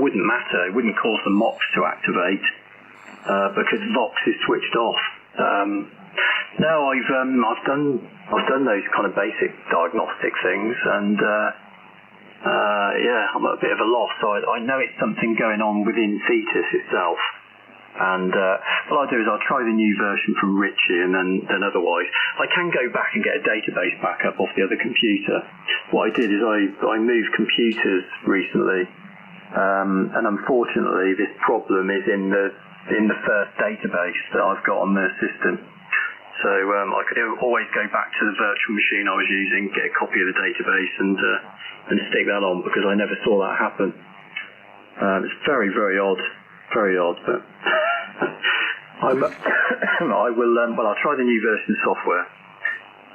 wouldn't matter. It wouldn't cause the MOX to activate because VOX is switched off. No, I've done those kind of basic diagnostic things, and I'm at a bit of a loss. I know it's something going on within Thetis itself. And what I'll do is I'll try the new version from Richie, and then otherwise I can go back and get a database backup off the other computer. What I did is I moved computers recently, and unfortunately this problem is in the first database that I've got on the system. So I could always go back to the virtual machine I was using, get a copy of the database, and stick that on, because I never saw that happen. It's very, very odd. Very odd, but I will. I'll try the new version of software,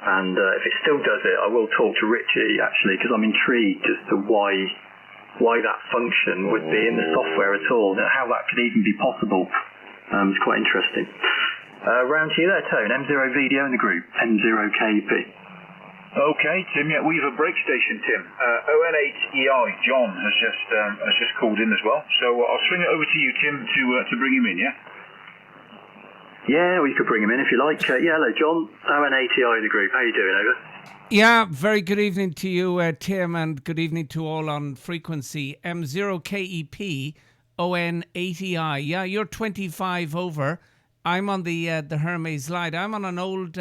and if it still does it, I will talk to Richie actually, because I'm intrigued as to why that function would be in the software at all, and how that could even be possible. It's quite interesting. Round to you there, Tone. M0VDO in the group. M0KEP. Okay, Tim. Yeah, we have a break station, Tim. ON8EI John has just called in as well. So I'll swing it over to you, Tim, to bring him in. Yeah. Yeah, we could bring him in if you like. Hello, John. ON8EI in the group. How you doing, over? Yeah, very good evening to you, Tim, and good evening to all on frequency. M0KEP ON8EI. Yeah, you're 25 over. I'm on the Hermes Lite. I'm on an old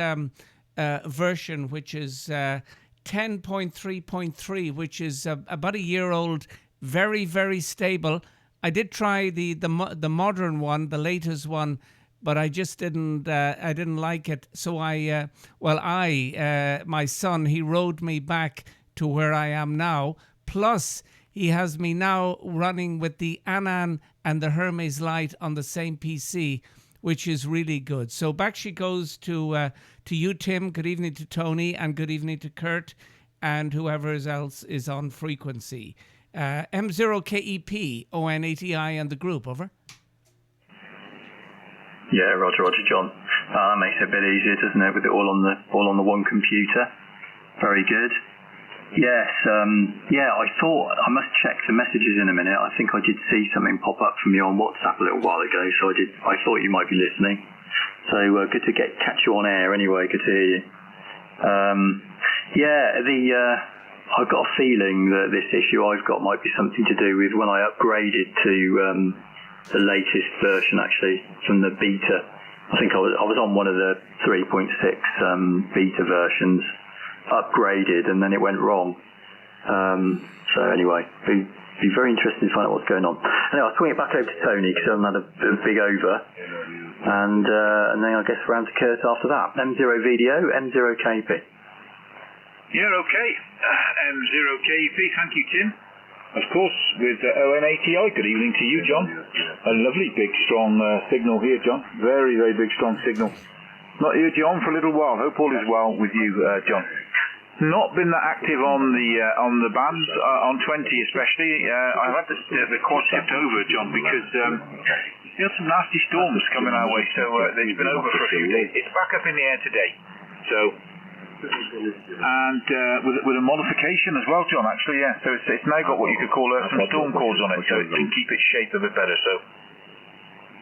version, which is 10.3.3, which is about a year old, very, very stable. I did try the modern one, the latest one, but I just didn't like it. So my son, he rode me back to where I am now. Plus, he has me now running with the Anan and the Hermes Lite on the same PC, which is really good. So back she goes to you, Tim. Good evening to Tony, and good evening to Kurt, and whoever else is on frequency. M0KEP ON8EI and the group, over. Yeah, Roger, John. That makes it a bit easier, doesn't it, with it all on the one computer? Very good. Yes, I thought I must check the messages in a minute. I think I did see something pop up from you on WhatsApp a little while ago, so I thought you might be listening. So good to catch you on air anyway, good to hear you. I've got a feeling that this issue I've got might be something to do with when I upgraded to the latest version, actually, from the beta. I think I was on one of the 3.6 beta versions, upgraded, and then it went wrong. So anyway, be very interesting to find out what's going on. Anyway, I'll swing it back over to Tony, because I've had a big over, and then I guess round to Kurt after that. M0VDO, M0KEP. Yeah, okay. M0KEP, thank you, Tim. Of course, with ON8EI, good evening to you, John. A lovely, big, strong signal here, John. Very, very big, strong signal. Not here, John, for a little while. Hope all is well with you, John. Not been that active on the bands, on 20 especially. I've had the quad tipped over, John, because we had some nasty storms coming our way, so it's been over for a few days. It's back up in the air today, so, and with a modification as well, John, actually, yeah. So it's now got what you could call some storm cores on it, so it can keep its shape a bit better, so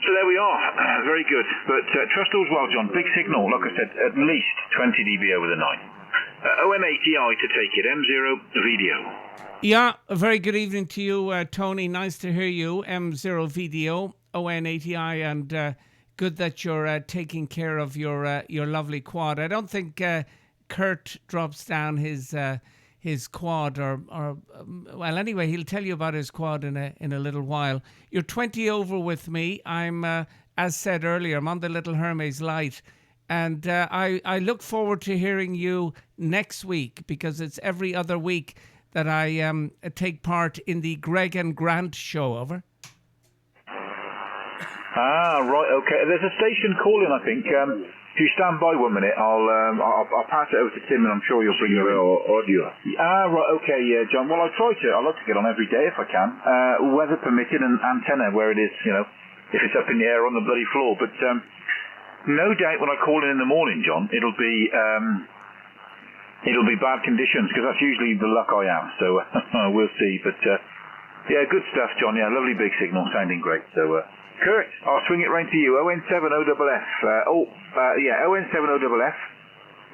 there we are. Very good. But trust all's well, John. Big signal, like I said, at least 20 dB over the 9. ON8EI to take it, M0VDO. Yeah, a very good evening to you, Tony. Nice to hear you, M0VDO, ON8EI, and good that you're taking care of your lovely quad. I don't think Kurt drops down his quad, or well, anyway, he'll tell you about his quad in a little while. You're 20 over with me. I'm, as said earlier, I'm on the little Hermes Lite. And I look forward to hearing you next week, because it's every other week that I take part in the Greg and Grant show, over. Right, okay. There's a station calling, I think. If you stand by 1 minute, I'll pass it over to Tim, and I'm sure you'll bring your audio. Right, okay, yeah, John. Well, I'd like to get on every day if I can. Weather permitting, and antenna where it is, if it's up in the air on the bloody floor. But no doubt when I call in the morning, John, it'll be bad conditions, because that's usually the luck I have. So we'll see. But Yeah, good stuff, John. Yeah, lovely big signal, sounding great. So, Kurt, I'll swing it round to you. ON7OFF. ON7OFF.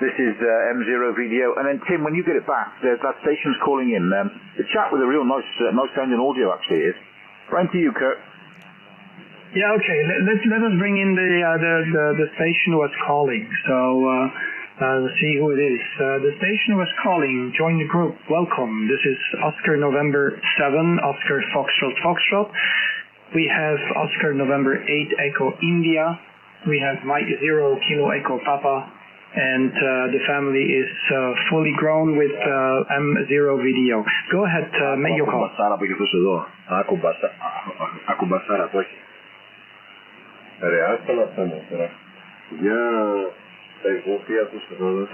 This is M0VDO. And then, Tim, when you get it back, that station's calling in. The chat with a real nice sounding audio, actually, is. Round to you, Kurt. Yeah, okay. Let us bring in the station was calling. So let's see who it is. The station was calling. Join the group. Welcome. This is Oscar November 7, Oscar Foxtrot. We have Oscar November 8 Echo India. We have Mike 0 Kilo Echo Papa. And the family is fully grown with M0VDO. Go ahead, make your call. Yeah,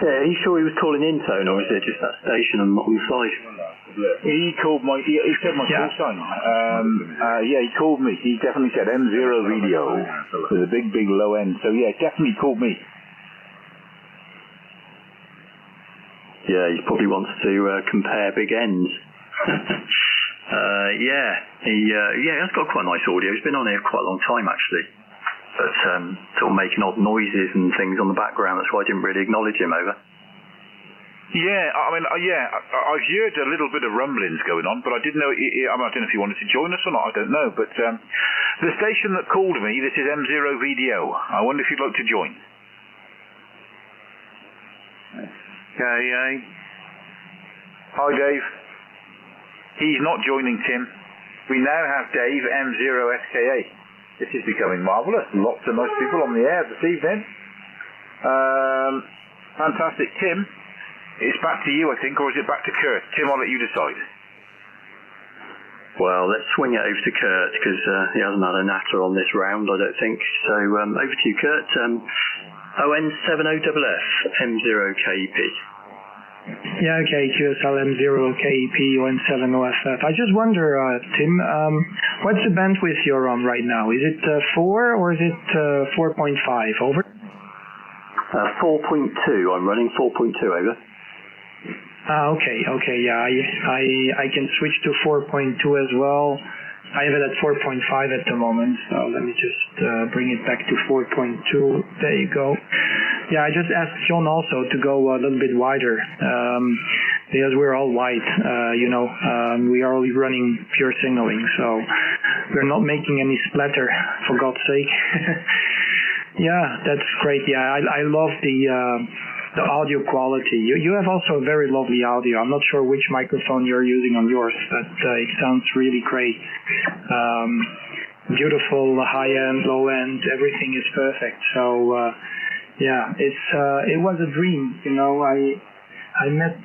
are you sure he was calling in, Tone, or is it just that station on the side? He called he said my call sign. Yeah, he called me. He definitely said M0VDO with a big low end. So yeah, definitely called me. Yeah, he probably wants to compare big ends. He has got quite nice audio. He's been on here quite a long time, actually. But sort of making odd noises and things on the background. That's why I didn't really acknowledge him over. Yeah, I mean, I've heard a little bit of rumblings going on, but I didn't know. I don't know if he wanted to join us or not. I don't know. But the station that called me, this is M0VDO. I wonder if you'd like to join. Okay. Hi, Dave. He's not joining, Tim. We now have Dave, M0SKA. This is becoming marvellous. Lots of nice people on the air this evening. Fantastic. Tim, it's back to you, I think, or is it back to Kurt? Tim, I'll let you decide. Well, let's swing it over to Kurt, because he hasn't had a natter on this round, I don't think. So, over to you, Kurt. ON7OFF, M0KEP. Yeah, okay, QSL M0KEP, ON7OFF. I just wonder, Tim, what's the bandwidth you're on right now? Is it 4 or is it 4.5? Over? 4.2. I'm running 4.2, over. Okay, yeah, I can switch to 4.2 as well. I have it at 4.5 at the moment, so let me just bring it back to 4.2. There you go. Yeah, I just asked John also to go a little bit wider, because we're all white, we are only running pure signaling, so we're not making any splatter, for God's sake. Yeah, that's great. Yeah, I love the audio quality. You have also a very lovely audio. I'm not sure which microphone you're using on yours, but it sounds really great. Beautiful high end, low end, everything is perfect. So yeah, it was a dream. I met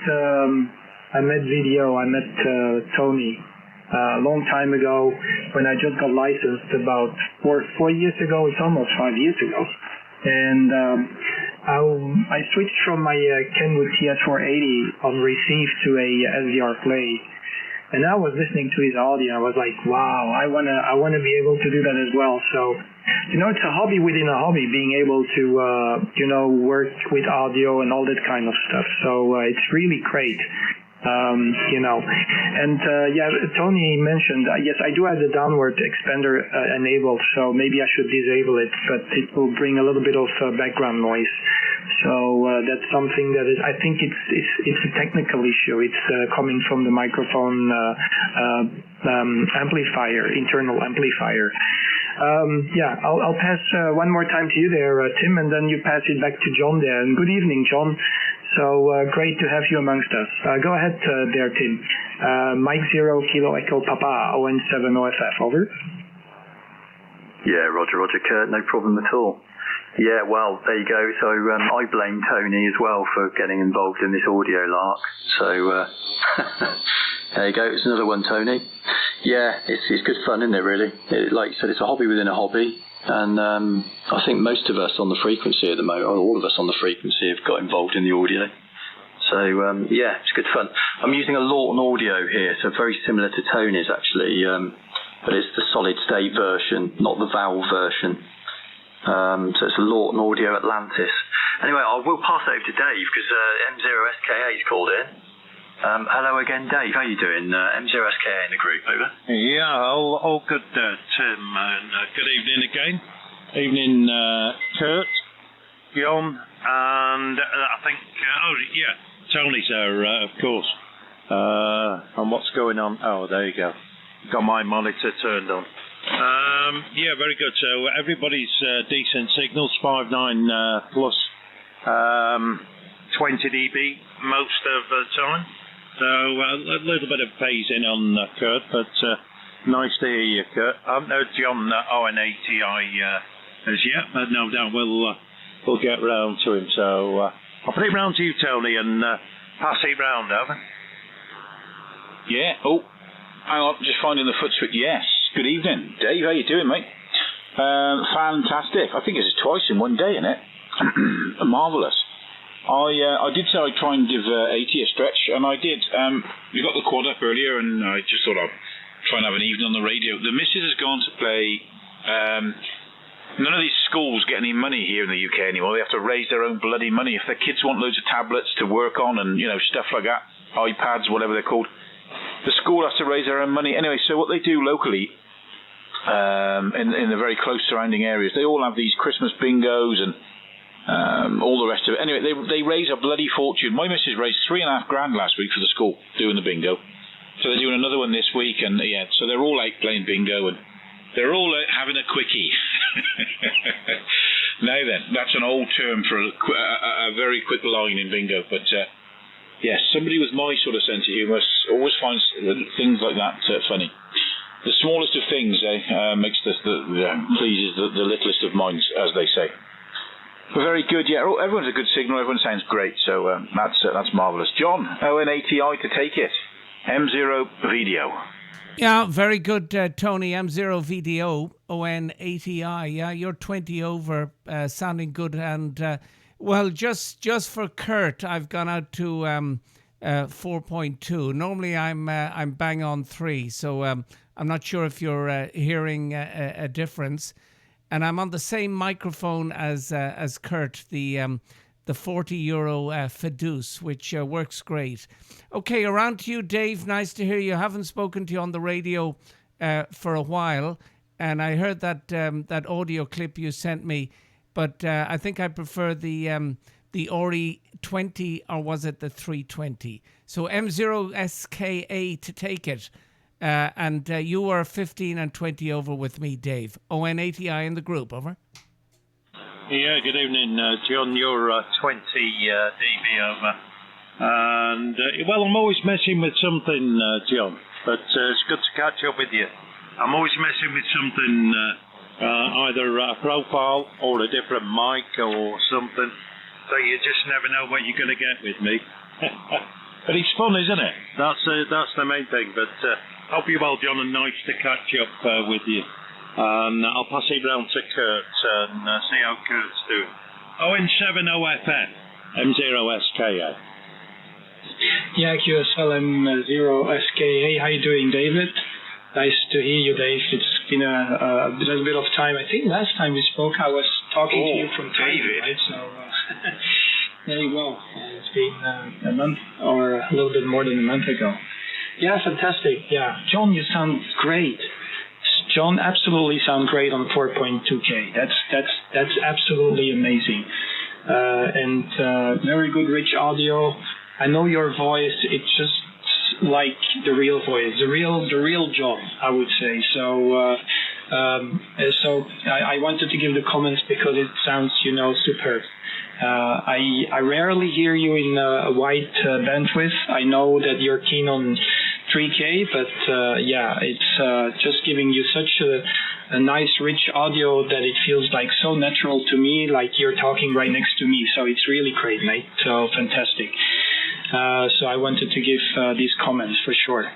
Video. I met Tony a long time ago when I just got licensed about 4 years ago. It's almost 5 years ago, and I switched from my Kenwood TS480 on receive to a SDR play, and I was listening to his audio. I was like, wow, I wanna be able to do that as well. So, it's a hobby within a hobby, being able to work with audio and all that kind of stuff. So it's really great. Tony mentioned, yes, I do have the downward expander enabled, so maybe I should disable it, but it will bring a little bit of background noise. So that's something that I think it's a technical issue. It's coming from the microphone amplifier, internal amplifier. I'll pass one more time to you there, Tim, and then you pass it back to John there. And good evening, John. So great to have you amongst us. Go ahead there, Tim. Mike 0 Kilo Echo Papa, ON7OFF, over. Yeah, Roger, Kurt, no problem at all. Yeah, well, there you go. So I blame Tony as well for getting involved in this audio lark. So there you go. It's another one, Tony. Yeah, it's good fun, isn't it, really? Like you said, it's a hobby within a hobby. And I think most of us on the frequency at the moment, or all of us on the frequency, have got involved in the audio. So, yeah, it's good fun. I'm using a Lawton audio here, so very similar to Tony's, actually. But it's the solid-state version, not the valve version. So it's a Lawton Audio Atlantis. Anyway, I will pass it over to Dave, because M0SKA is called in. Hello again, Dave. How you doing? M0SKA in the group, over. Yeah, all good, Tim. And good evening again. Evening, Kurt, John, and I think, Tony's there, of course. And what's going on? Oh, there you go. Got my monitor turned on. Yeah, very good. So everybody's decent signals, 5.9 plus 20 dB most of the time. So a little bit of phasing on Kurt, but nice to hear you, Kurt. I haven't heard John ON8EI as yet, but no doubt we'll get round to him. So I'll put it round to you, Tony, and pass it round, over. Yeah. Oh, hang on, just finding the foot switch. Yes. Good evening, Dave. How you doing, mate? Fantastic. I think it's twice in one day, isn't it? Marvellous. I did say I'd try and give 80 a stretch, and I did. We got the quad up earlier, and I just thought I'd try and have an evening on the radio. The missus has gone to play. None of these schools get any money here in the UK anymore. They have to raise their own bloody money. If their kids want loads of tablets to work on and, you know, stuff like that, iPads, whatever they're called, the school has to raise their own money. Anyway, so what they do locally, in the very close surrounding areas, they all have these Christmas bingos and all the rest of it. Anyway, they raise a bloody fortune. My missus raised $3.5 grand last week for the school doing the bingo. So they're doing another one this week, and yeah, so they're all out playing bingo, and they're all out having a quickie. Now then, that's an old term for a very quick line in bingo, but yes, somebody with my sort of sense of humour always finds things like that funny. The smallest of things makes pleases the littlest of minds, as they say. Very good, yeah. Everyone's a good signal. Everyone sounds great, so that's marvellous. John, ON8EI to take it. M0VDO. Yeah, very good, Tony. M0VDO, ON8EI. Yeah, you're 20 over, sounding good. And well, just for Kurt, I've gone out to 4.2. Normally, I'm bang on 3, so I'm not sure if you're hearing a difference. And I'm on the same microphone as Kurt, the €40 Fiduce, which works great. Okay, around to you, Dave. Nice to hear you. Haven't spoken to you on the radio for a while, and I heard that audio clip you sent me, but I think I prefer the Ori 20, or was it the 320? So M0SKA to take it. And you were 15 and 20 over with me, Dave. ON8EI in the group, over. Yeah, good evening, John. You're 20 dB over. And, well, I'm always messing with something, John, but it's good to catch up with you. I'm always messing with something, either a profile or a different mic or something, so you just never know what you're going to get with me. But it's fun, isn't it? That's the main thing, but... hope you're well, John, and nice to catch up with you. And I'll pass it round to Kurt and see how Kurt's doing. ON7OFF, M0SKA. Yeah, QSL M0SKA. How you doing, David? Nice to hear you, Dave. It's been a little bit of time. I think last time we spoke, I was talking to you from David, right? So there you go. It's been a month or a little bit more than a month ago. Yeah, fantastic. Yeah, John, you sound great. John, absolutely sound great on 4.2K. That's absolutely amazing. And very good, rich audio. I know your voice. It's just like the real voice, the real John, I would say. So I wanted to give the comments because it sounds, superb. I rarely hear you in a wide bandwidth. I know that you're keen on 3K, but yeah, it's just giving you such a nice, rich audio that it feels like so natural to me, like you're talking right next to me. So it's really great, mate. So fantastic. So I wanted to give these comments for sure.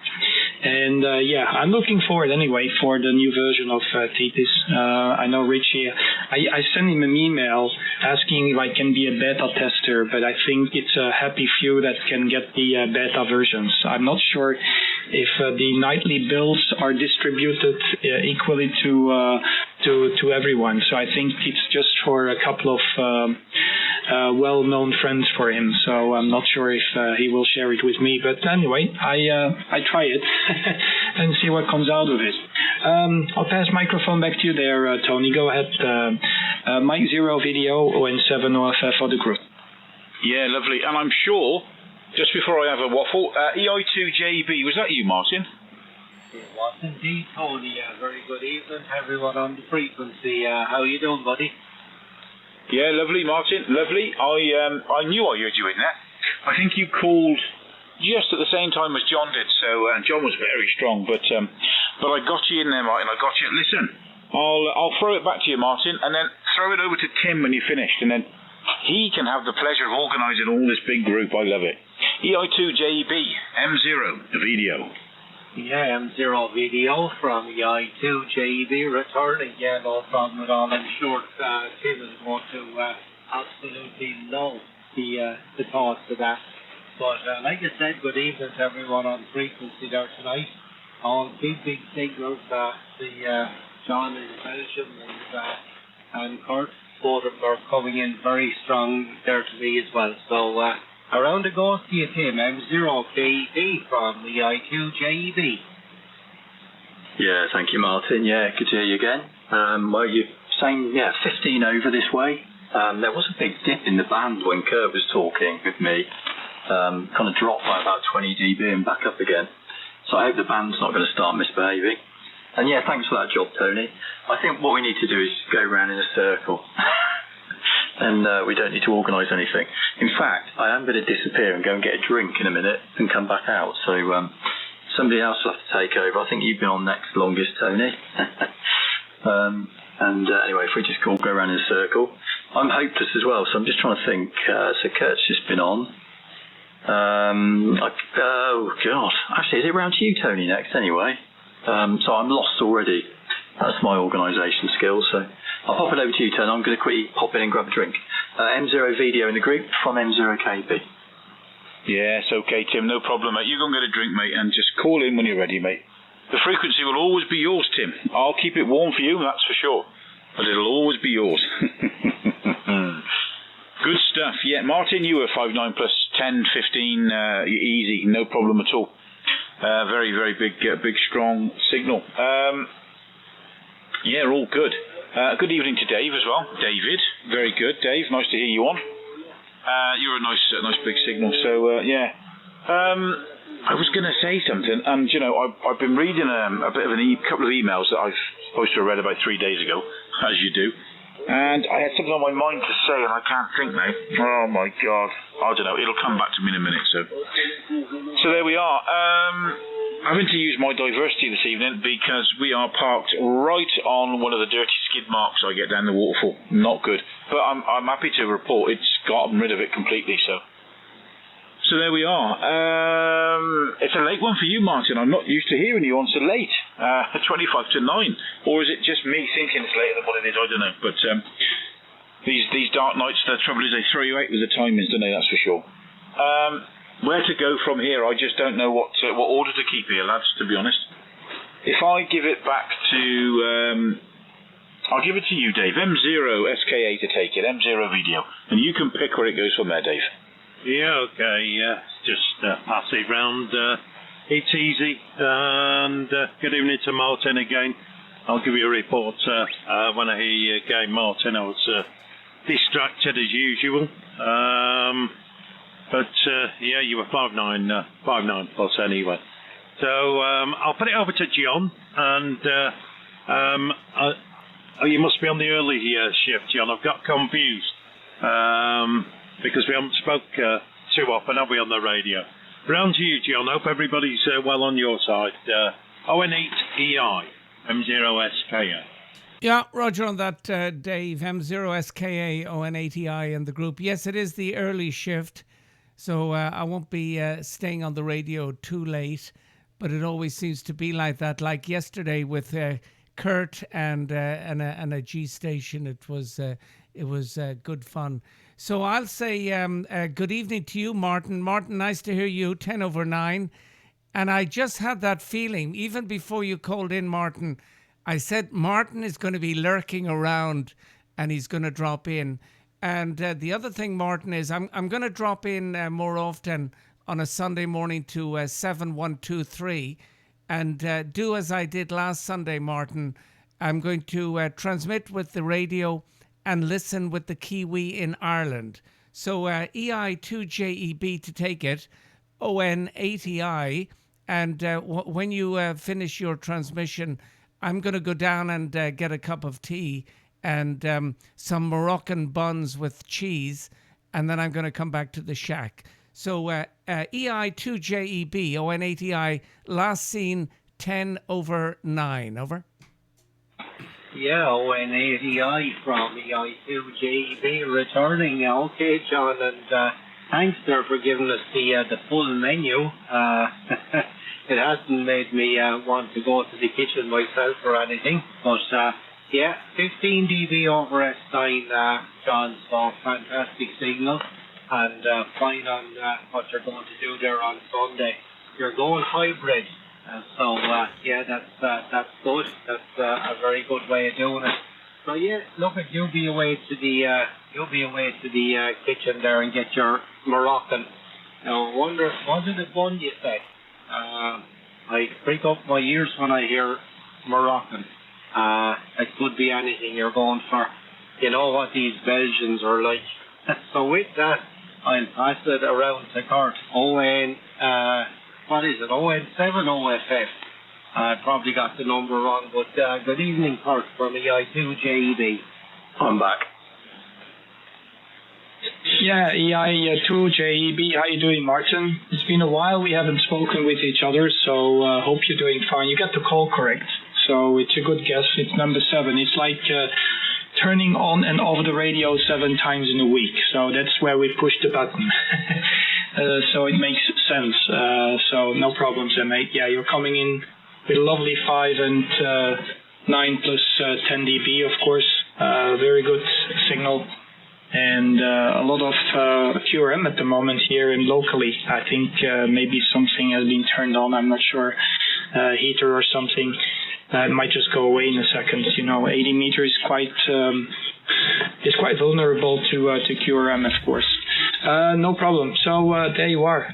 And yeah, I'm looking forward anyway for the new version of Thetis. I know Richie, I sent him an email asking if I can be a beta tester, but I think it's a happy few that can get the beta versions. I'm not sure if the nightly builds are distributed equally to everyone. So I think it's just for a couple of well-known friends for him, so I'm not sure if he will share it with me. But anyway, I try it and see what comes out of it. I'll pass microphone back to you there, Tony. Go ahead. M0VDO, ON7OFF for the group. Yeah, lovely. And I'm sure, just before I have a waffle, EI2JEB, was that you, Martin? It was indeed, Tony. Very good evening to everyone on the frequency. How you doing, buddy? Yeah, lovely, Martin. Lovely. I knew I heard you in there. I think you called just at the same time as John did. So John was very strong, but I got you in there, Martin. I got you. Listen, I'll throw it back to you, Martin, and then throw it over to Tim when you're finished, and then he can have the pleasure of organising all this big group. I love it. EI2JEB, M0VDO. Yeah, M0VDO from EI2JEB returning. Yeah, no problem at all. I'm sure Tim is going to absolutely love the thoughts of that. But like I said, good evening to everyone on frequency there tonight. All big signals. John in Belgium and Kurt, both of them are coming in very strong there to me as well. So around the go to you, Tim. M0KEP from the EI2JEB. Yeah, thank you, Martin. Yeah, good to hear you again. Well, you're saying, 15 over this way. There was a big dip in the band when Kurt was talking with me. Kind of dropped by about 20 dB and back up again. So I hope the band's not going to start misbehaving. And yeah, thanks for that job, Tony. I think what we need to do is go around in a circle. And we don't need to organise anything. In fact, I am going to disappear and go and get a drink in a minute and come back out. So somebody else will have to take over. I think you've been on next longest, Tony. Anyway, if we just all go around in a circle. I'm hopeless as well, so I'm just trying to think. So Kurt's just been on. Oh, God. Actually, is it round to you, Tony, next anyway? So I'm lost already. That's my organisation skills. So I'll pop it over to you, Tony. I'm going to quickly pop in and grab a drink. M0VDO in the group from M0KEP. Yes, okay, Tim. No problem, mate. You go and get a drink, mate, and just call in when you're ready, mate. The frequency will always be yours, Tim. I'll keep it warm for you, that's for sure. But it'll always be yours. Good stuff. Yeah, Martin, you were 5.9 plus 10, 15, easy, no problem at all. Very, very big, strong signal. Yeah, all good. Good evening to Dave as well. David, very good. Dave, nice to hear you on. You're a nice big signal. So yeah, I was going to say something, and you know, I've been reading a bit of couple of emails that I've supposed to have read about 3 days ago, as you do. And I had something on my mind to say, and I can't think now. Oh my God, I don't know. It'll come back to me in a minute. So there we are. Having to use my diversity this evening because we are parked right on one of the dirty skid marks I get down the waterfall. Not good. But I'm happy to report it's gotten rid of it completely. So there we are. It's a late one for you, Martin. I'm not used to hearing you on so late. 25 to 9. Or is it just me thinking it's later than what it is? I don't know. But these dark nights, the trouble is they throw you out with the timings, don't they? That's for sure. Where to go from here? I just don't know what order to keep here, lads, to be honest. If I give it back to... I'll give it to you, Dave. M0SKA to take it. M0VDO. And you can pick where it goes from there, Dave. Yeah, okay. Just pass it round. It's easy. And good evening to Martin again. I'll give you a report when I hear you again, Martin. I was distracted as usual. But yeah, you were 5.9 plus anyway. So I'll put it over to John, and you must be on the early shift, John. I've got confused because we haven't spoke too often, have we, on the radio? Round to you, John. Hope everybody's well on your side. ON8EI, M0SKA. Yeah, Roger on that, Dave. M0SKA, ON8EI in the group. Yes, it is the early shift. So I won't be staying on the radio too late, but it always seems to be like that. Like yesterday with Kurt and a G station, it was good fun. So I'll say good evening to you, Martin. Martin, nice to hear you. 10 over 9, and I just had that feeling even before you called in, Martin. I said Martin is going to be lurking around, and he's going to drop in. And the other thing, Martin, is I'm going to drop in more often on a Sunday morning to 7123 and do as I did last Sunday, Martin. I'm going to transmit with the radio and listen with the Kiwi in Ireland. So EI2JEB to take it, ON80I, and when you finish your transmission, I'm going to go down and get a cup of tea and some Moroccan buns with cheese, and then I'm going to come back to the shack. So EI2JEB, ON80I, last seen 10/9. Over. Yeah, ON80I from EI2JEB returning. Okay, John, and thanks there for giving us the full menu. It hasn't made me want to go to the kitchen myself or anything, but yeah, 15 dB over S9, John, so fantastic signal, and fine on what you're going to do there on Sunday. You're going hybrid, so yeah, that's good. That's a very good way of doing it. So yeah, look, at you'll be away to the kitchen there and get your Moroccan. Now, I wonder, was it a bun you said? I prick up my ears when I hear Moroccan. It could be anything you're going for. You know what these Belgians are like. So with that, I'll pass it around to Kurt. What is it? ON7OFF. I probably got the number wrong, but good evening, Kurt, from EI2JEB. I'm back. Yeah, EI2JEB. How you doing, Martin? It's been a while. We haven't spoken with each other, so hope you're doing fine. You got the call correct, so it's a good guess. It's number 7. It's like turning on and off the radio 7 times in a week. So that's where we push the button. So it makes sense. So no problems there, mate. Yeah, you're coming in with a lovely 5 and 9 plus 10 dB, of course. Very good signal. And a lot of QRM at the moment here and locally. I think maybe something has been turned on. I'm not sure. Heater or something. It might just go away in a second. You know, 80 meter is quite vulnerable to QRM, of course. No problem. So there you are.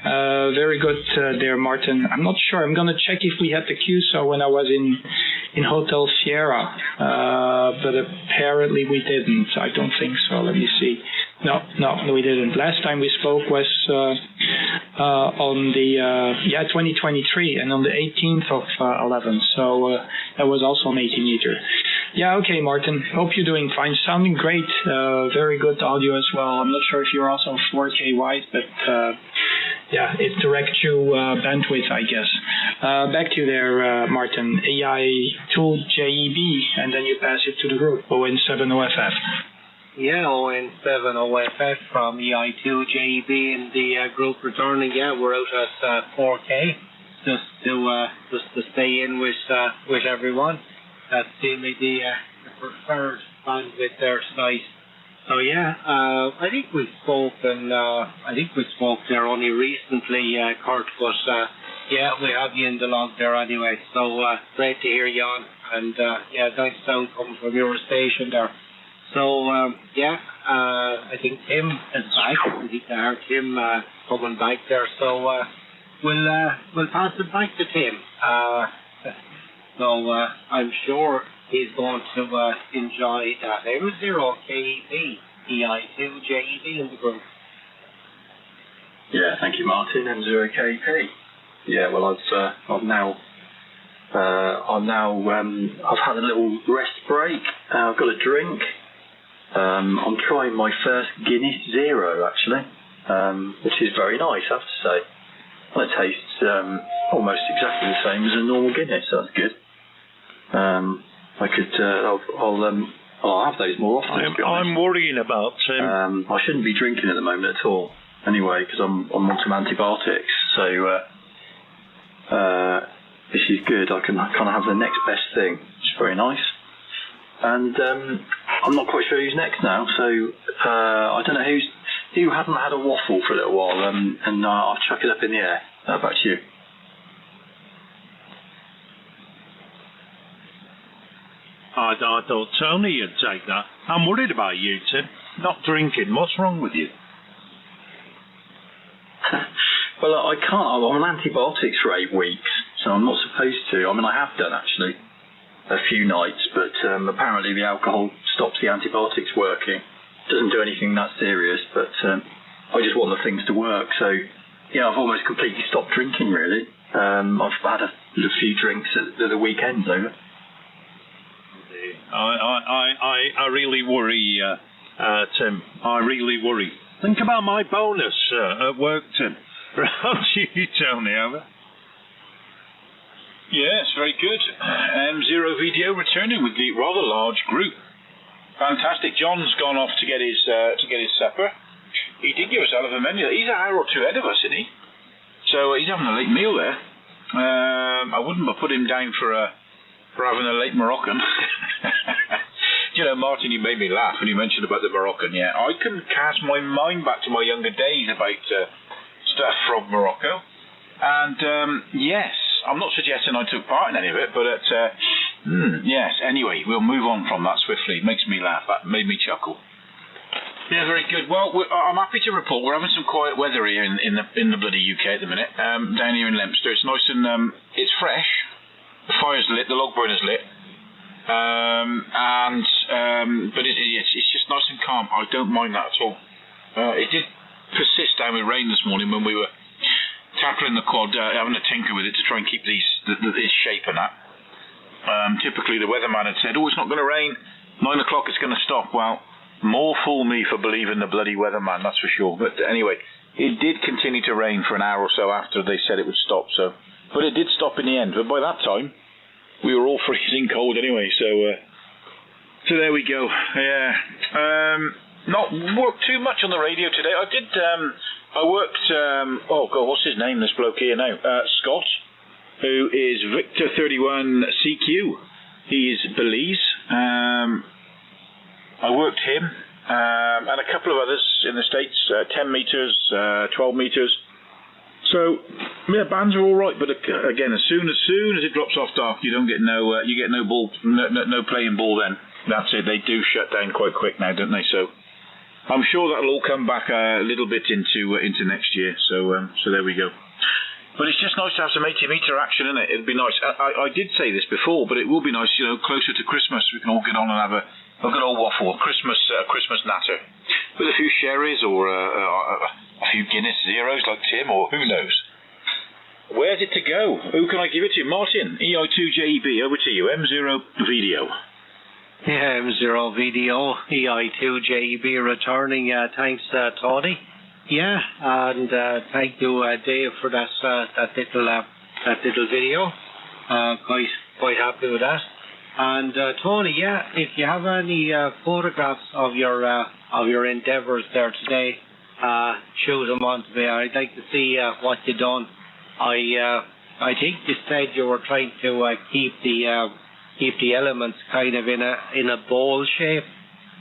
Very good there, Martin. I'm not sure. I'm going to check if we had the QSO when I was in Hotel Sierra, but apparently we didn't. I don't think so. Let me see. No, we didn't. Last time we spoke was on the 2023 and on the 18th of 11. So that was also an 80 meter. Yeah, okay, Martin. Hope you're doing fine. Sounding great. Very good audio as well. I'm not sure if you're also 4K wide, but yeah, it directs you bandwidth, I guess. Back to you there, Martin. EI2JEB, and then you pass it to the group, ON7OFF. Yeah, ON7OFF from EI2JEB in the group returning. Yeah, we're out at 4K, just to stay in with everyone. That's seemingly the preferred bandwidth there tonight. So yeah, I think we spoke there only recently, Kurt, but yeah, we have you in the log there anyway. So great to hear you on, and yeah, nice sound coming from your station there. So yeah, I think Tim is back. I think I heard Tim coming back there. So we'll pass it back to Tim. So I'm sure he's going to enjoy that. M0KEP, EI2JEB in the group. Yeah, thank you, Martin. M0KEP. Yeah, well, I've had a little rest break. I've got a drink. I'm trying my first Guinness Zero, actually, which is very nice, I have to say. Well, it tastes almost exactly the same as a normal Guinness, so that's good. I'll have those more often. I'm worrying about I shouldn't be drinking at the moment at all, anyway, because I'm on some antibiotics. So this is good. I can kind of have the next best thing. It's very nice. And I'm not quite sure who's next now. So I don't know who hasn't had a waffle for a little while. And I'll chuck it up in the air. How about you? I thought Tony would take that. I'm worried about you, Tim. not drinking. What's wrong with you? Well, I can't. I'm on antibiotics for 8 weeks, so I'm not supposed to. I mean, I have done actually a few nights, but apparently the alcohol stops the antibiotics working. Doesn't do anything that serious, but I just want the things to work. So, yeah, I've almost completely stopped drinking, really. I've had a few drinks at the weekends over. I really worry, Tim. I really worry. Think about my bonus at work, Tim. You, Tony, over. Yes, very good. M0VDO returning with the rather large group. Fantastic. John's gone off to get his supper. He did give us a hell of a menu. He's an hour or two ahead of us, isn't he? So he's having a late meal there. I wouldn't have put him down for having a late Moroccan. You know, Martin, you made me laugh when you mentioned about the Moroccan. Yeah, I can cast my mind back to my younger days about stuff from Morocco. And yes, I'm not suggesting I took part in any of it, but yes. Anyway, we'll move on from that swiftly. It makes me laugh. That made me chuckle. Yeah, very good. Well, I'm happy to report we're having some quiet weather here in the bloody UK at the minute. Down here in Leominster, it's nice and it's fresh. The fire's lit, the log burner's lit, but it's just nice and calm. I don't mind that at all. It did persist down with rain this morning when we were tackling the quad, having a tinker with it to try and keep this shape and that. Typically, the weatherman had said, "Oh, it's not going to rain. 9 o'clock, it's going to stop." Well, more fool me for believing the bloody weatherman, that's for sure. But anyway, it did continue to rain for an hour or so after they said it would stop. But it did stop in the end. But by that time, we were all freezing cold anyway. So there we go. Yeah. Not worked too much on the radio today. I worked. Oh God, what's his name? This bloke here now, Scott, who is Victor 31 CQ. He's Belize. I worked him and a couple of others in the States, 10 meters, 12 meters. So yeah, bands are all right, but again, as soon as it drops off dark, you don't get you get no ball, no playing ball. Then that's it. They do shut down quite quick now, don't they? So I'm sure that'll all come back a little bit into next year. So there we go. But it's just nice to have some 80-meter action, isn't it? It'd be nice. I did say this before, but it will be nice, you know, closer to Christmas, we can all get on and have a good old waffle, Christmas natter, with a few sherries or a few Guinness Zeros like Tim, or who knows. Where's it to go? Who can I give it to? Martin, EI2JEB, over to you. M0VDO. Yeah, M0VDO, EI2JEB returning. Thanks, Tony. Yeah, and thank you, Dave, for that little video. Quite happy with that. And Tony, yeah, if you have any photographs of your endeavours there today, shoot them on to me. I'd like to see what you've done. I think you said you were trying to keep the elements kind of in a bowl shape,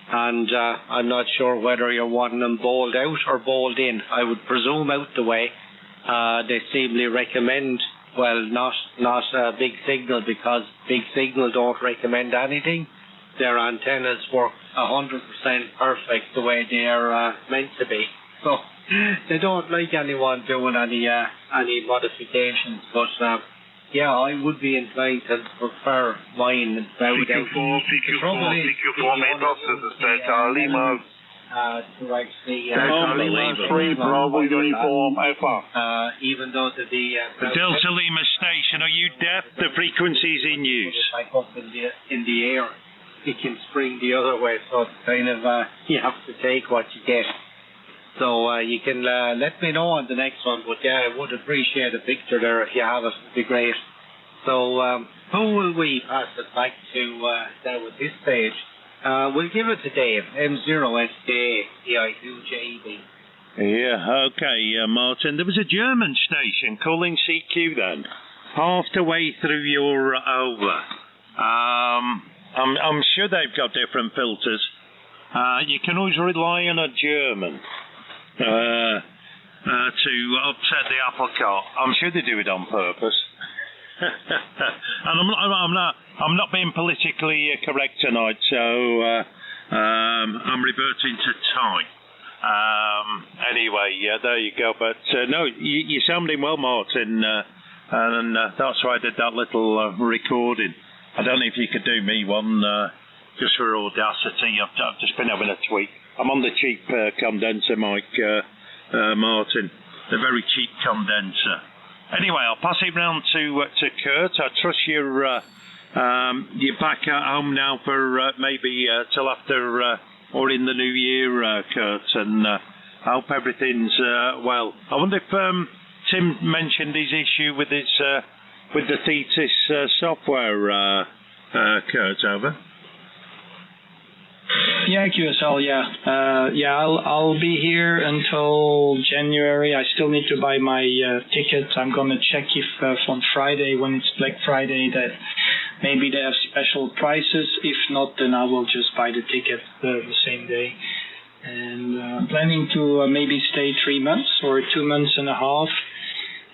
and I'm not sure whether you're wanting them bowled out or bowled in. I would presume out the way. They seemingly recommend, well, not Big Signal, because Big Signal don't recommend anything. Their antennas work 100% perfect the way they are meant to be. So they don't like anyone doing any modifications. But yeah, I would be inclined to prefer mine bowed out. PQ4 Matos, this is Delta Lima. To actually Delta Lima 3 Bravo Uniform Alpha. Even though the Delta Lima station, are you deaf? The frequency's in use. Like up in the air, it can spring the other way, so it's kind of you have to take what you get. So you can let me know on the next one, but yeah, I would appreciate a picture there if you have it. It'd be great. So who will we pass it back to now at this stage? We'll give it to Dave, M0SKA, EI2JEB. Yeah, okay, Martin. There was a German station calling CQ then, half the way through your over. I'm sure they've got different filters. You can always rely on a German to upset the apple cart. I'm sure they do it on purpose. And I'm not being politically correct tonight, so I'm reverting to time. Anyway, there you go. But no, you're sounding well, Martin, and that's why I did that little recording. I don't know if you could do me one just for audacity. I've just been having a tweak. I'm on the cheap condenser mic, Martin, the very cheap condenser. Anyway, I'll pass it round to Kurt. I trust you're back at home now for maybe till after or in the new year, Kurt, and I hope everything's well. I wonder if Tim mentioned his issue with his with the Thetis software, Kurt, over. Yeah, QSL, yeah. I'll be here until January. I still need to buy my ticket. I'm going to check if on Friday, when it's Black Friday, that maybe they have special prices. If not, then I will just buy the ticket the same day. And I'm planning to maybe stay 3 months or 2 months and a half.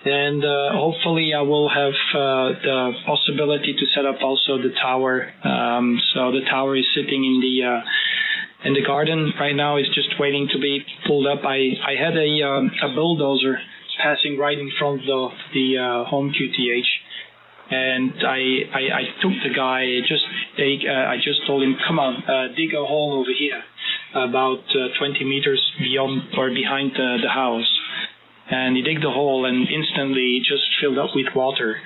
And hopefully I will have the possibility to set up also the tower. So the tower is sitting in the garden right now. It's just waiting to be pulled up. I had a bulldozer passing right in front of the home QTH, and I took the guy. I just told him, come on, dig a hole over here, about 20 meters beyond or behind the house. And he digged the hole and instantly just filled up with water.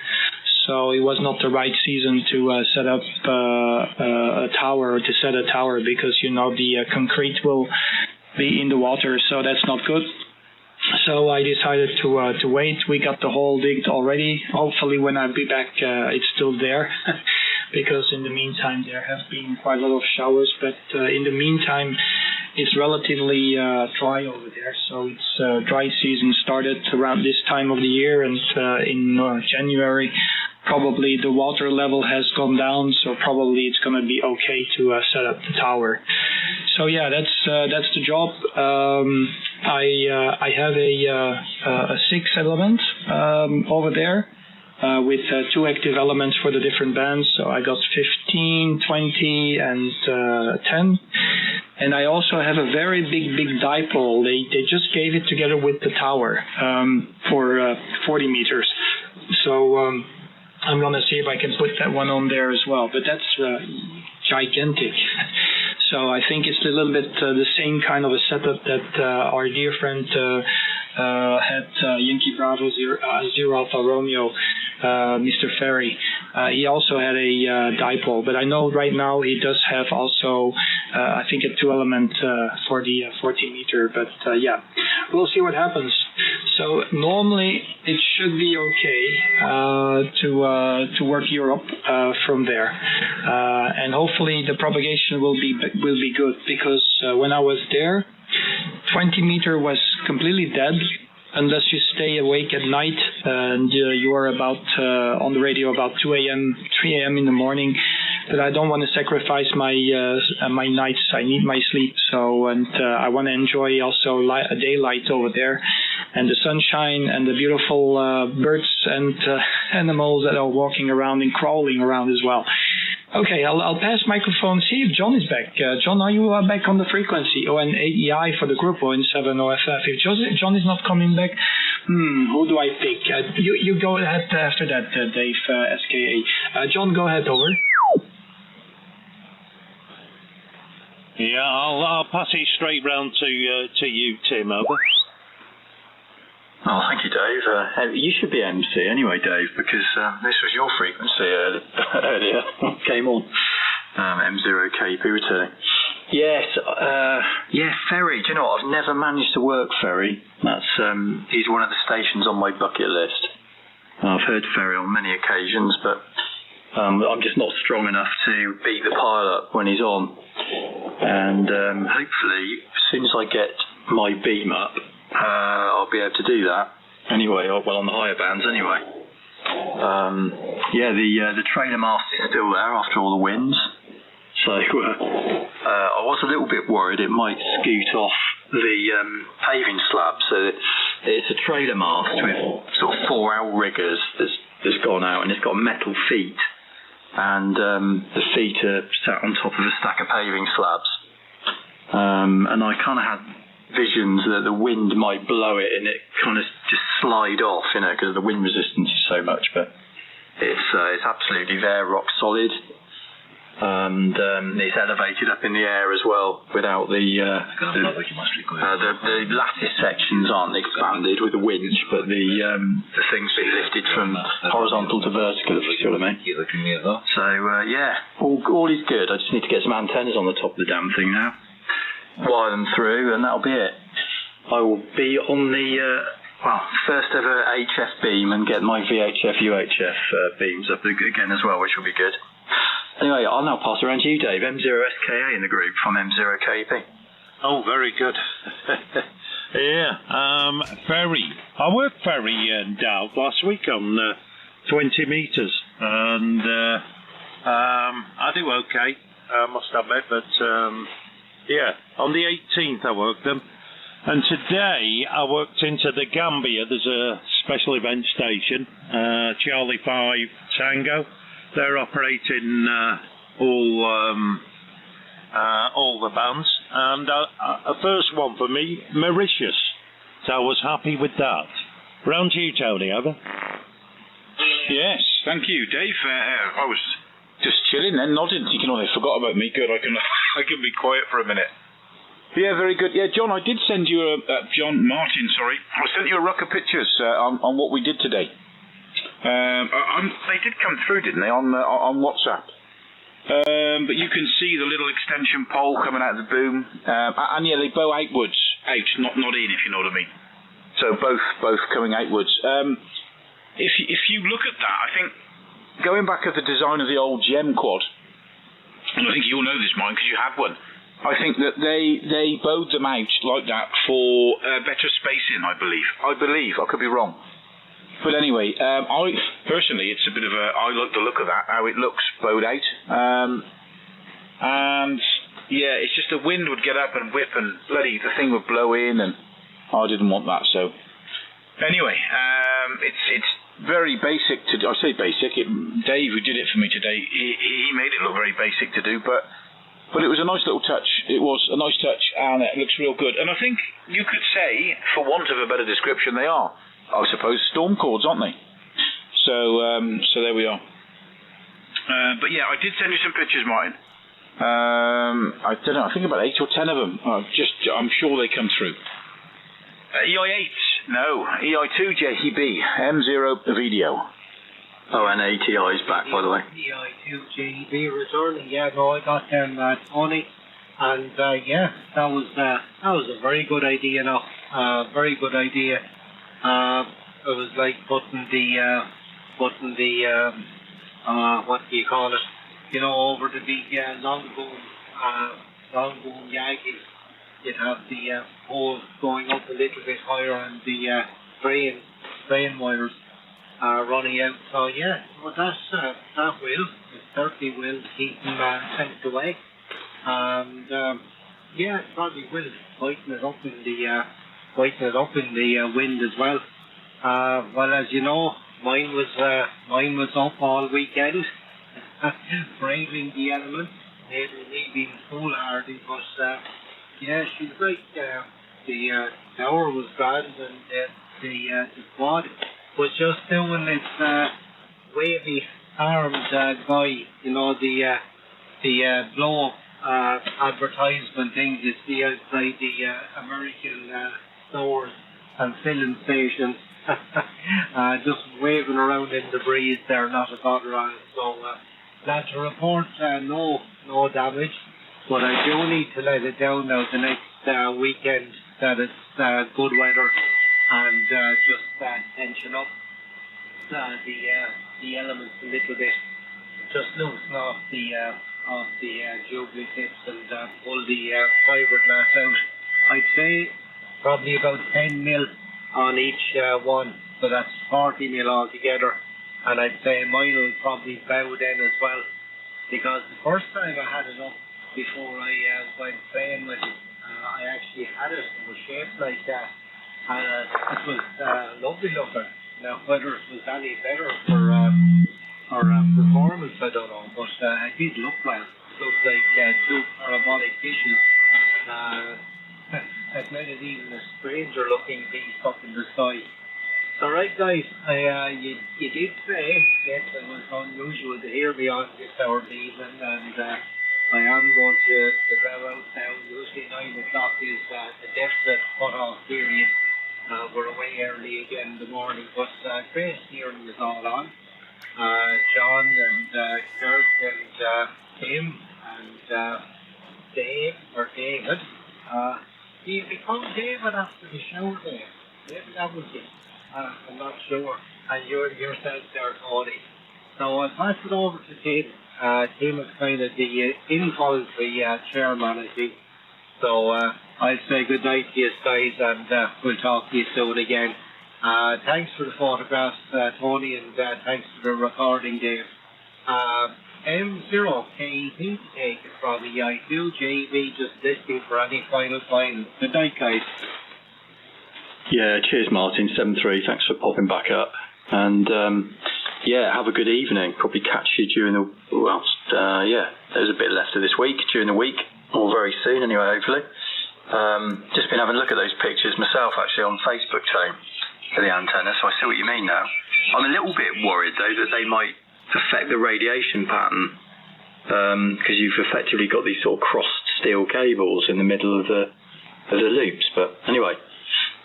So it was not the right season to set up a tower or to set a tower because, the concrete will be in the water, so that's not good. So I decided to wait. We got the hole digged already. Hopefully when I be back, it's still there. Because in the meantime, there have been quite a lot of showers. But in the meantime, it's relatively dry over there. So it's dry season started around this time of the year. And in January, probably the water level has gone down. So probably it's going to be okay to set up the tower. So yeah, that's the job. I have a 6-element over there. With 2 active elements for the different bands. So I got 15, 20, and 10. And I also have a very big dipole. They just gave it together with the tower for 40 meters. So I'm going to see if I can put that one on there as well. But that's gigantic. So I think it's a little bit the same kind of a setup that our dear friend had Yankee Bravo Zero Alpha Romeo, Mr. Ferry. He also had a dipole, but I know right now he does have also, I think, a 2-element for the 14 meter. But yeah, we'll see what happens. So normally it should be okay to work Europe from there, and hopefully the propagation will be good because when I was there, 20 meter was completely dead unless you stay awake at night and you are about on the radio about 2 a.m., 3 a.m. in the morning. But I don't want to sacrifice my nights. I need my sleep. So, and I want to enjoy also daylight over there, and the sunshine and the beautiful birds and animals that are walking around and crawling around as well. Okay, I'll pass microphone. See if John is back. John, are you back on the frequency? ON8EI for the group, ON7OFF. If John is not coming back, who do I pick? You go ahead after that, Dave, SKA. John, go ahead, over. Yeah, I'll pass it straight round to you, Tim, over. Oh, thank you, Dave. You should be MC anyway, Dave, because this was your frequency earlier. Came on. M0KEP returning. Yes, Ferry. Do you know what? I've never managed to work Ferry. That's he's one of the stations on my bucket list. I've heard Ferry on many occasions, but I'm just not strong enough to beat the pilot when he's on. And hopefully, as soon as I get my beam up, I'll be able to do that. Anyway, well, on the higher bands anyway. The trailer mast is still there after all the winds. So I was a little bit worried it might scoot off the paving slab. So it's a trailer mast with sort of 4 outriggers that's gone out, and it's got metal feet. And the feet are sat on top of a stack of paving slabs. and I kind of had visions that the wind might blow it and it kind of just slide off, because the wind resistance is so much. But it's absolutely there, rock solid, and it's elevated up in the air as well without the lattice sections aren't expanded with the winch, but the thing's been lifted from horizontal to vertical, if you see what I mean. So all is good. I just need to get some antennas on the top of the damn thing now, wire them through, and that'll be it. I will be on the first ever HF beam and get my VHF UHF beams up again as well, which will be good. Anyway, I'll now pass around to you, Dave. M0SKA in the group from M0KEP. Oh, very good. Ferry. I worked ferry down last week on 20 metres, and I do okay, I must admit, but on the 18th I worked them. And today I worked into the Gambia. There's a special event station, Charlie 5 Tango. They're operating all the bands, and a first one for me, Mauritius. So I was happy with that. Round to you, Tony. Over. Yes, thank you, Dave. I was just chilling then, nodding, thinking, they forgot about me. Good, I can be quiet for a minute. Yeah, very good. Yeah, John, I did send you John Martin, sorry. I sent you a ruck of pictures on what we did today. They did come through, didn't they, on WhatsApp? But you can see the little extension pole coming out of the boom, and they bow outwards, not in, if you know what I mean. So both coming outwards. If you look at that, I think going back at the design of the old GEM quad, and I think you'll know this, Mike, because you had one. I think that they bowed them out like that for better spacing. I believe. I could be wrong. But anyway, I personally, it's a bit of I like the look of that, how it looks bowed out. And yeah, it's just the wind would get up and whip and bloody the thing would blow in, and I didn't want that. So anyway, it's very basic to do. I say basic. Dave, who did it for me today, he made it look very basic to do, but it was a nice little touch. It was a nice touch, and it looks real good. And I think you could say, for want of a better description, they are, I suppose, storm cords, aren't they? So there we are. But yeah, I did send you some pictures, Martin. I don't know, I think about 8 or 10 of them. I'm sure they come through. EI8, no, EI2JEB, M0VDO. Oh, and ATI is back, by the way. EI2JEB returning. Yeah, no, I got them, Tony, and that was a very good idea. Very good idea. It was like putting the what do you call it? Over the big long boom Yankee. You'd have the hole going up a little bit higher, and the spraying wires running out. So yeah, well, that will. It certainly will keep them sent away, and it probably will tighten it up in the wind as well. Well, as you know, mine was up all weekend, braving the elements, maybe foolhardy, but she's right. The tower was grand, and the quad was just doing its wavy armed guy, the blow up advertisement things you see outside the American stores and filling stations. Just waving around in the breeze there, not a bother on it. So glad to report no damage, but I do need to let it down now the next weekend that it's good weather, and just tension up the elements a little bit, just loosen off the jubilee tips and pull the fiberglass out. I'd say probably about 10 mil on each one, so that's 40 mil altogether, and I'd say mine will probably bow then as well, because the first time I had it up before I went playing with it, I actually had it was shaped like that, and it was lovely looking. Now whether it was any better for performance, I don't know, but it did look well. It looked like two parabolic dishes Admitted even a stranger looking beast up in the sky. So right guys, you did say, yes, it was unusual to hear me on this hour of the evening, and I am going to bow out now. Usually 9 o'clock is the definite cut-off period. We're away early again in the morning, but great hearing is all on. John and Kurt and Tim and David. You become David after the show there. Maybe that was it. I'm not sure. And you're yourself there, Tony. So I'll pass it over to Tim. Tim is kind of the involuntary chairman, I think. So I'll say good night to you guys, and we'll talk to you soon again. Thanks for the photographs, Tony, and thanks for the recording, Dave. M0KEP to take it from EI2JEB, just listening for any final. Good night, guys. Yeah, cheers, Martin. 7-3. Thanks for popping back up. And yeah, have a good evening. Probably catch you during the there's a bit left of this week, during the week, or very soon anyway, hopefully. Just been having a look at those pictures myself actually on Facebook, Tone, for the antenna, so I see what you mean now. I'm a little bit worried though that they might affect the radiation pattern, because you've effectively got these sort of crossed steel cables in the middle of the loops. But anyway,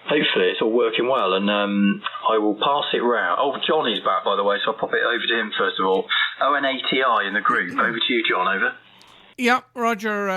hopefully it's all working well, and I will pass it round. Oh, Johnny's back, by the way, so I'll pop it over to him first of all. ON8EI in the group. Over to you, John. Over. Yeah, Roger.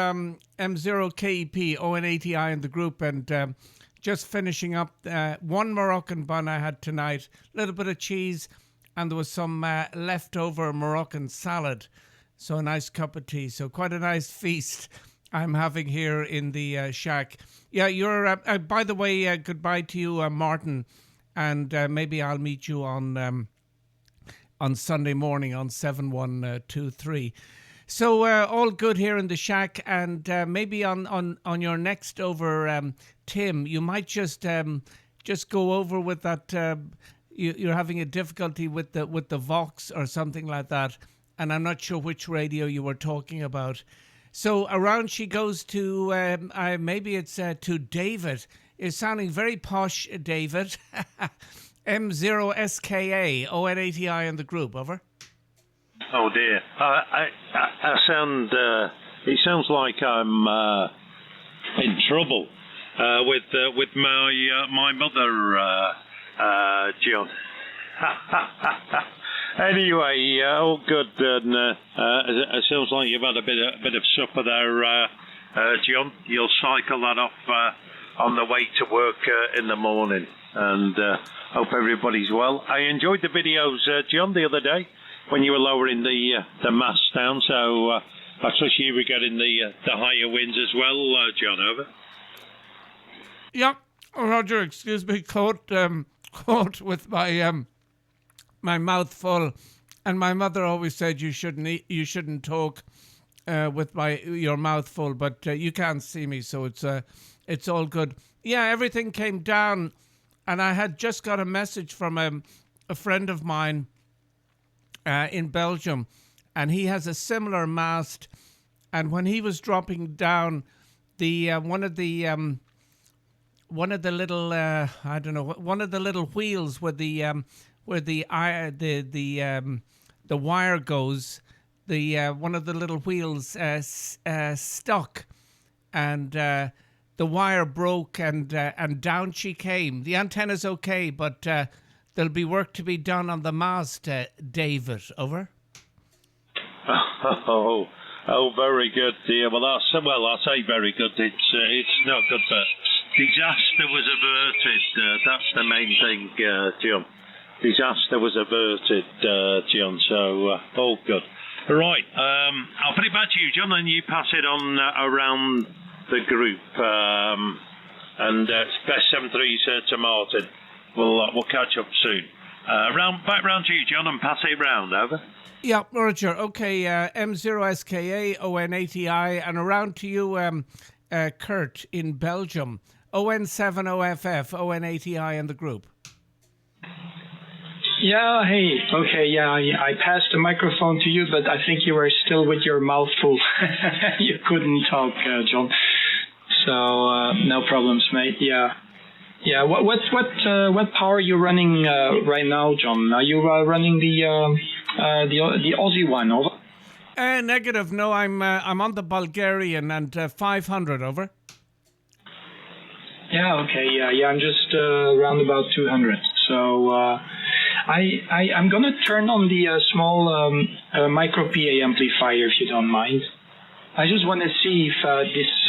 M0KEP, ON8EI in the group, and just finishing up one Moroccan bun I had tonight, a little bit of cheese, and there was some leftover Moroccan salad. So a nice cup of tea. So quite a nice feast I'm having here in the shack. Yeah, you're. By the way, goodbye to you, Martin, and maybe I'll meet you on Sunday morning on 7123. So all good here in the shack, and maybe on your next over, Tim, you might just go over with that. You're having a difficulty with the Vox or something like that, and I'm not sure which radio you were talking about. So around she goes to, maybe it's to David. It's sounding very posh, David. M0SKA, ON8EI in the group, over. Oh dear, I sound, it sounds like I'm in trouble with my mother, John. Anyway, all good, and it sounds like you've had a bit of supper there, John. You'll cycle that off on the way to work in the morning, and hope everybody's well. I enjoyed the videos, John, the other day when you were lowering the mast down, so I trust you were getting the higher winds as well, John, over. Yeah, Roger, excuse me, caught with my my mouth full, and my mother always said you shouldn't talk with your mouth full, but you can't see me, so it's all good. Yeah, everything came down, and I had just got a message from a friend of mine in Belgium, and he has a similar mast, and when he was dropping down, the one of the little one of the little wheels where the wire goes, one of the little wheels stuck, and the wire broke, and down she came. The antenna's okay, but there'll be work to be done on the mast, David. Over. Oh, very good, dear. Well, I say very good. It's not good, but disaster was averted. That's the main thing, John. Disaster was averted, John. So all good. Right. I'll put it back to you, John, and you pass it on around the group. And best 7-3 to Martin. We'll catch up soon. Back round to you, John, and pass it round. Over. Yeah, Roger. Okay, M0SKA, ON8EI, and around to you, Kurt, in Belgium. ON7OFF, ON8EI, and the group. Yeah, hey. Okay, yeah, I passed the microphone to you, but I think you were still with your mouth full. You couldn't talk, John. so no problems, mate. Yeah. What power are you running right now, John? Are you running the Aussie one? Over. Negative. No, I'm on the Bulgarian and 500 over. Yeah. Okay. Yeah. I'm just around about 200. So I'm gonna turn on the small micro PA amplifier if you don't mind. I just want to see if this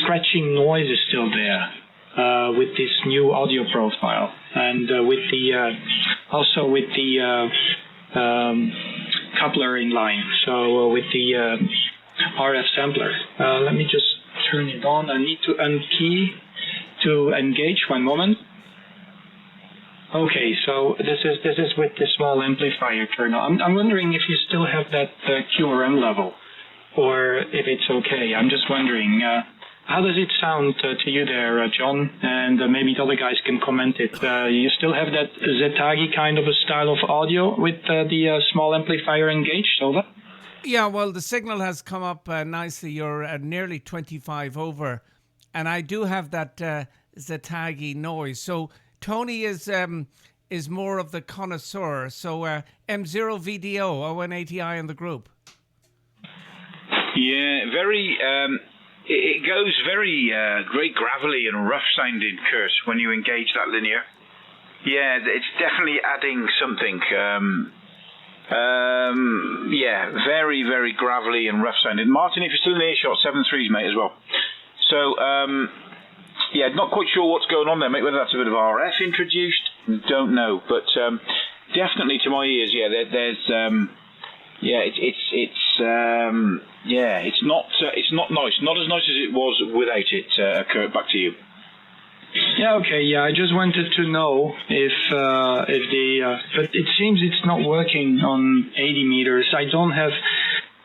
scratching noise is still there. With this new audio profile and with the also with the coupler in line, so with the RF sampler. Let me just turn it on. I need to unkey to engage. One moment. Okay, so this is with the small amplifier turn on. I'm wondering if you still have that QRM level, or if it's okay. I'm just wondering. How does it sound to you there, John? And maybe the other guys can comment it. You still have that Zetagi kind of a style of audio with the small amplifier engaged, over? Yeah, well, the signal has come up nicely. You're at nearly 25 over. And I do have that Zetagi noise. So Tony is more of the connoisseur. So M0VDO, ON7OFF in the group. Yeah, very... It goes very gravelly and rough sounding, Kurt, when you engage that linear. Yeah, it's definitely adding something. Yeah, very, very gravelly and rough sounding. Martin, if you're still in earshot, 7.3s, mate, as well. So, yeah, not quite sure what's going on there, mate, whether that's a bit of RF introduced, don't know. But definitely to my ears, yeah, there's... yeah, it's not nice. Not as nice as it was without it. Kurt, back to you. Yeah, okay. Yeah, I just wanted to know if but it seems it's not working on 80 meters. I don't have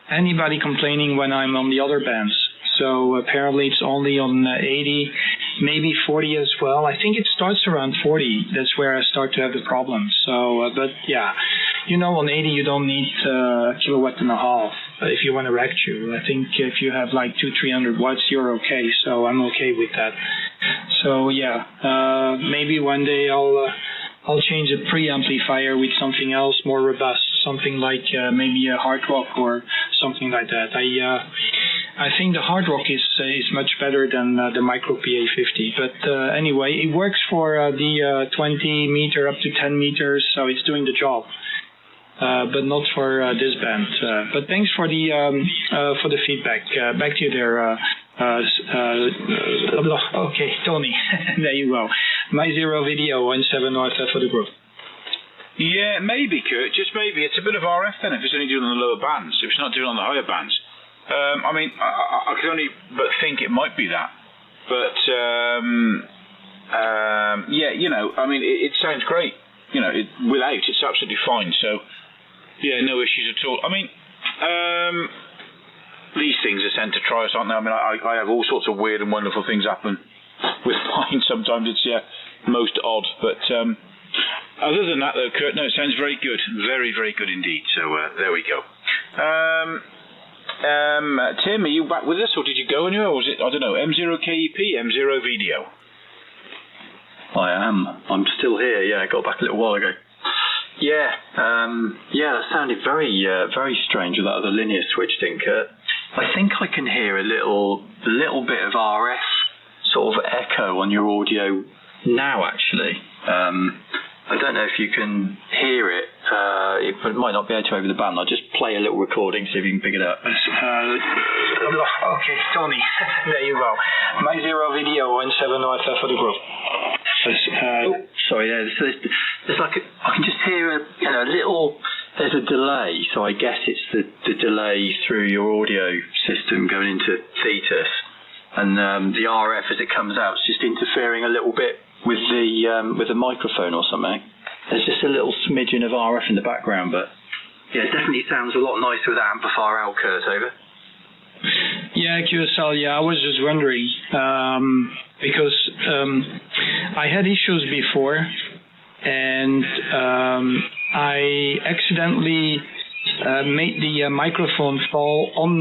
anybody complaining when I'm on the other bands. So apparently it's only on 80, maybe 40 as well. I think it starts around 40. That's where I start to have the problem. So, but yeah, you know, on 80 you don't need a kilowatt and a half if you want to rectu. I think if you have like 200-300 watts, you're okay. So I'm okay with that. So yeah, maybe one day I'll change the preamplifier with something else more robust, something like maybe a hard rock or something like that. I think the hard rock is much better than the micro PA50. But anyway, it works for the 20 meter up to 10 meters, so it's doing the job. But not for this band. But thanks for the feedback. Back to you there. Okay, Tony. There you go. M0VDO, ON7OFF for the group. Yeah, maybe, Kurt. Just maybe. It's a bit of RF then if it's only doing on the lower bands. If it's not doing on the higher bands. I mean, I can only but think it might be that. But yeah, you know, I mean, it sounds great. You know, without it's absolutely fine. So yeah, no issues at all. I mean, these things are sent to try us, aren't they? I mean, I have all sorts of weird and wonderful things happen with mine. Sometimes it's most odd. But other than that, though, Kurt, no, it sounds very good, very, very good indeed. So there we go. Tim, are you back with us, or did you go anywhere? Or was it, I don't know, M0KEP, M0VDO? I am. I'm still here. Yeah, I got back a little while ago. Yeah, that sounded very, very strange with that other linear switch thing, Kurt. I think I can hear a little bit of RF sort of echo on your audio now, actually. I don't know if you can hear it. It might not be able to over the band. I'll just play a little recording, see if you can pick it up. Okay, Tony, there you go. M0VDO, ON7OFF for the group. Sorry, so there's like I can just hear a little. There's a delay, so I guess it's the delay through your audio system going into Thetis, and the RF as it comes out is just interfering a little bit with the microphone or something. There's just a little smidgen of RF in the background, but yeah, it definitely sounds a lot nicer with that amplifier out, Kurt, over. Yeah, QSL, yeah, I was just wondering, because I had issues before, and I accidentally made the microphone fall on